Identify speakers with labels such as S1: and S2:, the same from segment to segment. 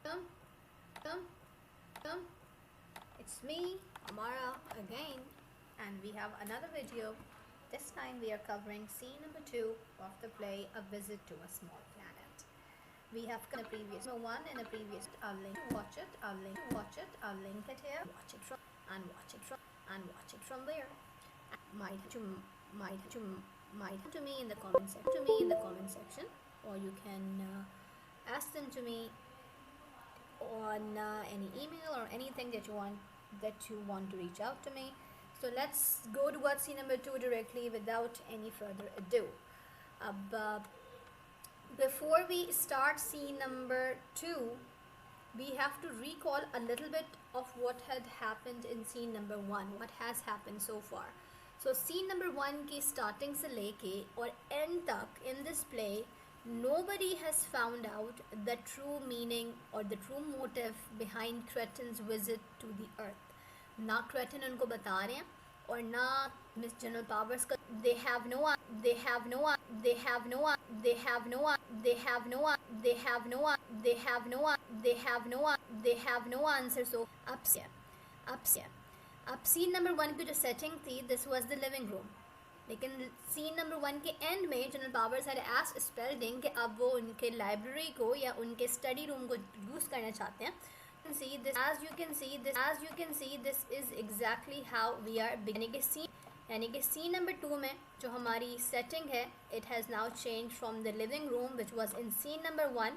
S1: Welcome, welcome, welcome. It's me, Amara, again, and we have another video. This time we are covering scene number 2 of the play A Visit to a Small Planet. We have a previous one in a previous. I'll link to watch it. I'll link to watch it. I'll link it here. Watch it from and watch it from and watch it from there. Might to me in the comment section, or you can ask them to me on any email or anything that you want to reach out to me. So let's go towards scene number 2 directly without any further ado. Before we start scene number 2, we have to recall a little bit of what had happened in scene number 1, what has happened so far. So scene number 1 की starting से लेके और end तक in this play, nobody has found out the true meaning or the true motive behind Cretin's visit to the earth. ना Cretin उनको बता रहे हैं और ना Miss General Powers का they have no answer. So अब सीन नंबर 1 की जो सेटिंग थी, this was the living room, लेकिन सीन नंबर 1 के एंड में general powers had asked Spalding कि अब वो उनके लाइब्रेरी को या उनके स्टडी रूम को यूज़ करना चाहते हैं. As you can see this is exactly how we are beginning. यानी कि सीन नंबर 2 में जो हमारी सेटिंग है, it has now change from the living room which was in scene number 1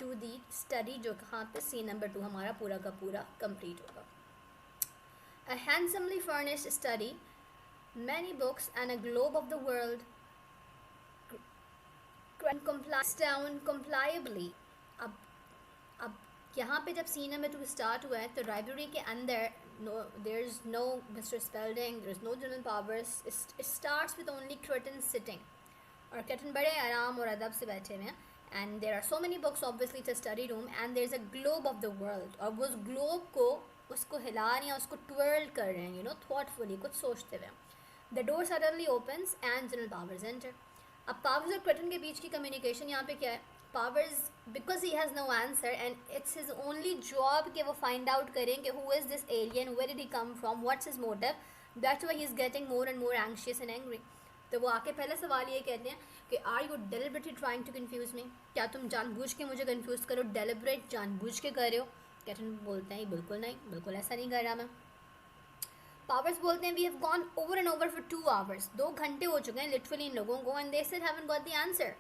S1: to the study, जो कहाँ पे सीन नंबर 2 हमारा पूरा का पूरा कंप्लीट होगा. A handsomely furnished study, many books and a globe of the world complies down compliably. अब यहाँ पे जब सीन नंबर 2 स्टार्ट हुआ है तो लाइब्रेरी के अंदर there is no Mr. Spalding, there is no General Powers. It starts with only Cretin sitting, और Cretin बड़े आराम और अदब से बैठे हुए हैं, and there are so many books obviously to study room, and there is a globe of the world, और उस globe को उसको हिला रहे हैं, उसको twirl कर रहे हैं, thoughtfully, कुछ सोचते हुए. The door suddenly opens and General Powers enter. अब Powers और Cretin के बीच की communication यहाँ पे क्या है? Powers, because he has no answer and it's his only job कि वो find out करें कि who is this alien, where did he come from, what's his motive. That's why he's getting more and more anxious and angry. तो वो आके पहले सवाल ये कहते हैं कि are you deliberately trying to confuse me? क्या तुम जानबूझ के मुझे confuse करो, deliberate जानबूझ के कर रहे हो? कैटन बोलते हैं बिल्कुल नहीं, बिल्कुल ऐसा नहीं कर रहा मैं. पावर्स बोलते हैं we have gone over and over for 2 hours, 2 घंटे हो चुके हैं लिटरली इन लोगों को, and they still haven't got the answer.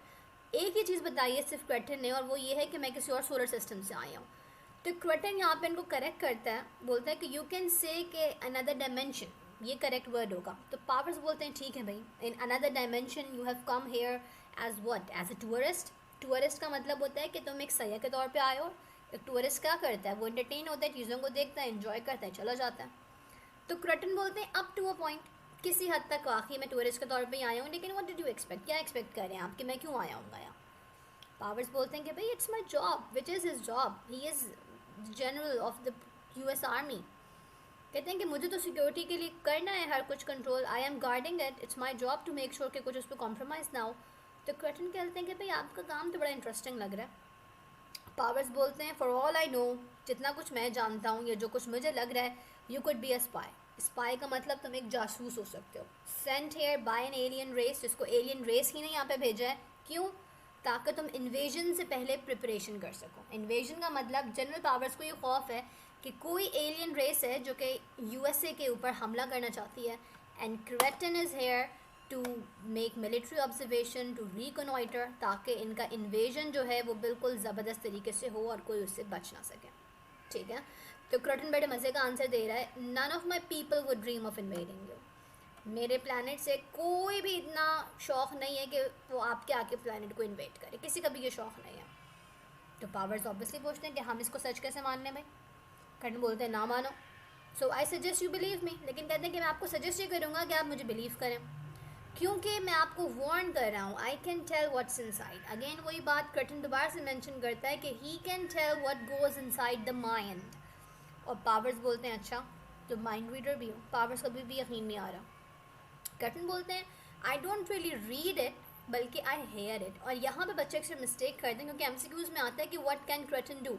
S1: एक ही चीज़ बताई है सिर्फ क्रेटिन ने, और वो ये है कि मैं किसी और सोलर सिस्टम से आया हूँ. तो क्रेटिन यहाँ पे इनको करेक्ट करता है, बोलता है कि यू कैन से कि अनदर डायमेंशन, ये करेक्ट वर्ड होगा. तो पावर्स बोलते हैं ठीक है भाई, in another dimension you have come here as what, as a tourist. Tourist का मतलब होता है कि तुम एक सैयाह के तौर पर आए हो. एक टूरिस्ट क्या करता है, वो एंटरटेन होता है, चीज़ों को देखता है, एंजॉय करता है, चला जाता है. तो क्रेटिन बोलते हैं अप टू अ पॉइंट, किसी हद तक वाकई मैं टूरिस्ट के तौर पे ही आया हूँ, लेकिन व्हाट डिड यू एक्सपेक्ट, क्या एक्सपेक्ट कर रहे हैं आप कि मैं क्यों आया हूँ यहाँ. पावर्स बोलते हैं कि भाई it's my job, which is his job, he is general of the US army. कहते हैं कि मुझे तो सिक्योरिटी के लिए करना है हर कुछ control, I am guarding it, it's my job to make sure कि कुछ उस पर कॉम्प्रोमाइज़ ना हो. तो क्रेटिन कहते हैं कि भाई आपका काम तो बड़ा इंटरेस्टिंग लग रहा है. पावर्स बोलते हैं फॉर ऑल आई नो, जितना कुछ मैं जानता हूँ या जो कुछ मुझे लग रहा है, you could be a spy. Spy का मतलब तुम एक जासूस हो सकते हो. Sent here by an alien race, जिसको एलियन रेस ही ने यहाँ पे भेजा है. क्यों? ताकि तुम इन्वेजन से पहले प्रिपरेशन कर सको. इन्वेजन का मतलब जनरल पावर्स को ये खौफ है कि कोई एलियन रेस है जो कि USA के ऊपर हमला करना चाहती है, एंड क्रेटिन is here to make military observation, to reconnoiter, ताकि इनका इन्वेजन जो है वो बिल्कुल ज़बरदस्त तरीके से हो और कोई उससे बच ना सके. ठीक है. तो क्रेटिन बड़े मज़े का आंसर दे रहा है, none of my people would dream of invading you. मेरे प्लानट से कोई भी इतना शौक़ नहीं है कि वो आपके आके प्लानट को इन्वेट करे, किसी का भी ये शौक़ नहीं है. तो पावर्स ऑब्वियसली पूछते हैं कि हम इसको सच कैसे मानने भाई. क्रेटिन बोलते हैं ना मानो. So I suggest you believe me, लेकिन कहते हैं कि मैं आपको सजेस्ट ये करूँगा कि आप मुझे बिलीव करें, क्योंकि मैं आपको वार्न कर रहा हूँ. I can tell what's inside. Again वही बात क्रेटिन दोबारा से मेंशन करता है कि he can tell what goes inside the mind. और पावर्स बोलते हैं अच्छा, तो माइंड रीडर भी हो. पावर्स कभी भी यकीन नहीं आ रहा. क्रेटिन बोलते हैं I don't really read it, बल्कि आई हेयर इट. और यहाँ पे बच्चे अक्सर मिस्टेक करते हैं, क्योंकि MCQs में आता है कि व्हाट कैन क्रेटिन डू,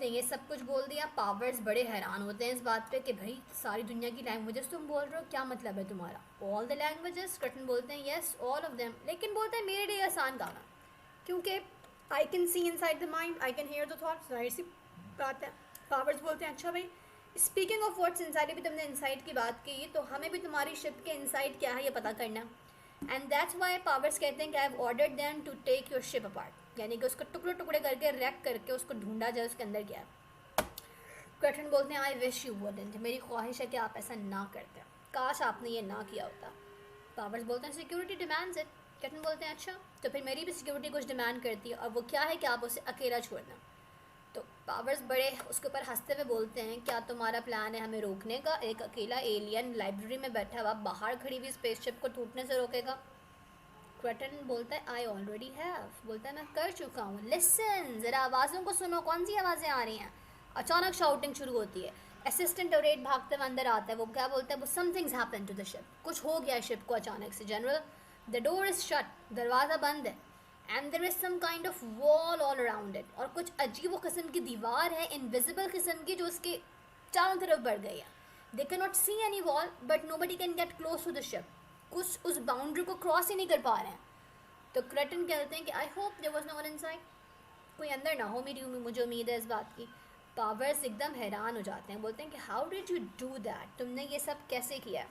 S1: ने ये सब कुछ बोल दिया। पावर्स बड़े हैरान होते हैं इस बात पे कि भाई सारी दुनिया की लैंग्वेजेस तुम बोल रहे हो, क्या मतलब है तुम्हारा? All the languages? क्रटन बोलते हैं यस ऑल ऑफ देम, लेकिन बोलते हैं मेरे लिए आसान काम है क्योंकि I can see inside the mind, I can here the thoughts. जाहिर सी बात है। पावर्स बोलते हैं अच्छा भाई, स्पीकिंग ऑफ व्हाट्स इनसाइड, भी तुमने इनसाइड की बात की, तो हमें भी तुम्हारी शिप के इनसाइड क्या है ये पता करना। एंड दैट्स वाई पावर्स कहते हैं कि I have ordered them to take your ship apart, यानी कि उसको टुकड़े टुकड़े करके रैक करके उसको ढूंढा जाए उसके अंदर क्या है। क्रटन बोलते हैं आई विश यू वुडंट, मेरी ख्वाहिश है कि आप ऐसा ना करते, काश आपने ये ना किया होता। पावर्स बोलते हैं सिक्योरिटी डिमांड्स इट। क्रटन बोलते हैं अच्छा, तो फिर मेरी भी सिक्योरिटी कुछ डिमांड करती है, और वो क्या है कि आप उसे अकेला छोड़ना। तो पावर्स बड़े उसके ऊपर हंसते हुए बोलते हैं क्या तुम्हारा प्लान है हमें रोकने का? एक अकेला एलियन लाइब्रेरी में बैठा हुआ बाहर खड़ी हुई स्पेसशिप को टूटने से रोकेगा? क्रटन बोलता है आई ऑलरेडी हैव, बोलता है मैं कर चुका हूँ। लिसन, ज़रा आवाज़ों को सुनो, कौन सी आवाज़ें आ रही हैं? अचानक शाउटिंग शुरू होती है। असिस्टेंट ओरेट भागते हुए अंदर आता है। वो क्या बोलता है? वो somethings happen to the ship, कुछ हो गया शिप को अचानक से। General, the door is shut, दरवाज़ा बंद है। And there is some kind of wall all around it, और कुछ अजीब व किस्म की दीवार है, इनविजिबल किस्म की, जो उसके चारों तरफ बढ़ गई है। They can not see any wall but nobody can get close to the ship, कुछ उस बाउंड्री को क्रॉस ही नहीं कर पा रहे हैं। तो क्रटन कहते हैं कि I hope there was no one inside, कोई अंदर ना हो, मुझे उम्मीद है इस बात की। पावर्स एकदम हैरान हो जाते हैं, बोलते हैं कि how did you do that, तुमने ये सब कैसे किया?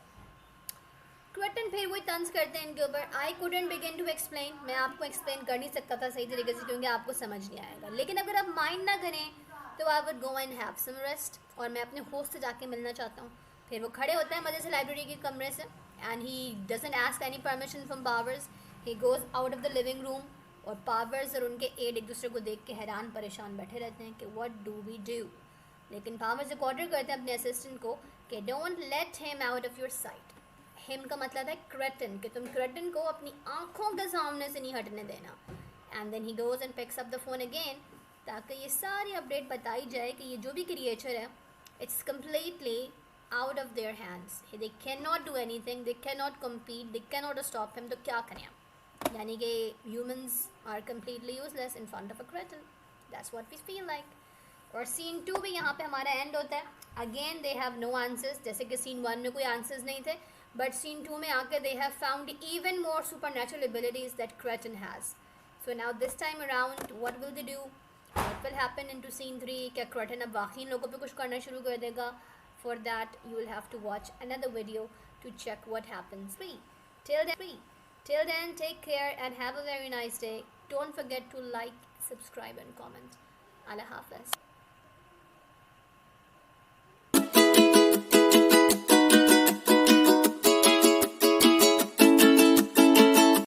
S1: क्रटन फिर वही तंज करते हैं इनके ऊपर, I couldn't begin to explain, मैं आपको एक्सप्लेन कर नहीं सकता था सही तरीके से क्योंकि आपको समझ नहीं आएगा, लेकिन अगर आप माइंड ना करें तो I would go and have some rest, और मैं अपने होस्ट से जाके मिलना चाहता हूँ। फिर वो खड़े होते हैं मज़े से लाइब्रेरी के कमरे से, and he doesn't ask any permission from powers, he goes out of the living room. और पावर्स और उनके एड एक दूसरे को देख के हैरान परेशान बैठे रहते हैं कि व्हाट डू वी डू। लेकिन पावर्स एक ऑर्डर करते हैं अपने असिस्टेंट को कि don't let him out of your site. Him का मतलब है क्रटन, कि तुम क्रटन को अपनी आंखों के सामने से नहीं हटने देना। And then he goes and picks up the phone again, ताकि ये सारी अपडेट बताई जाए कि ये जो भी क्रिएचर है it's completely out of their hands, they can not do anything, they can not compete, they can not stop him. तो क्या करें आप? यानी कि humans are completely useless in front of a क्रटन, that's what we feel like. और scene 2 भी यहाँ पे हमारा एंड होता है। Again they have no answers, जैसे कि सीन 1 में कोई आंसर्स नहीं थे, बट सीन 2 में आके they have found even more supernatural abilities that क्रटन has. So now this time around what will they do, what will happen into scene 3? क्या क्रटन अब वाकई इन लोगों पे कुछ करना शुरू कर देगा? For that you will have to watch another video to check what happens. Till then, take care and have a very nice day. Don't forget to like, subscribe and comment. Allah Hafiz.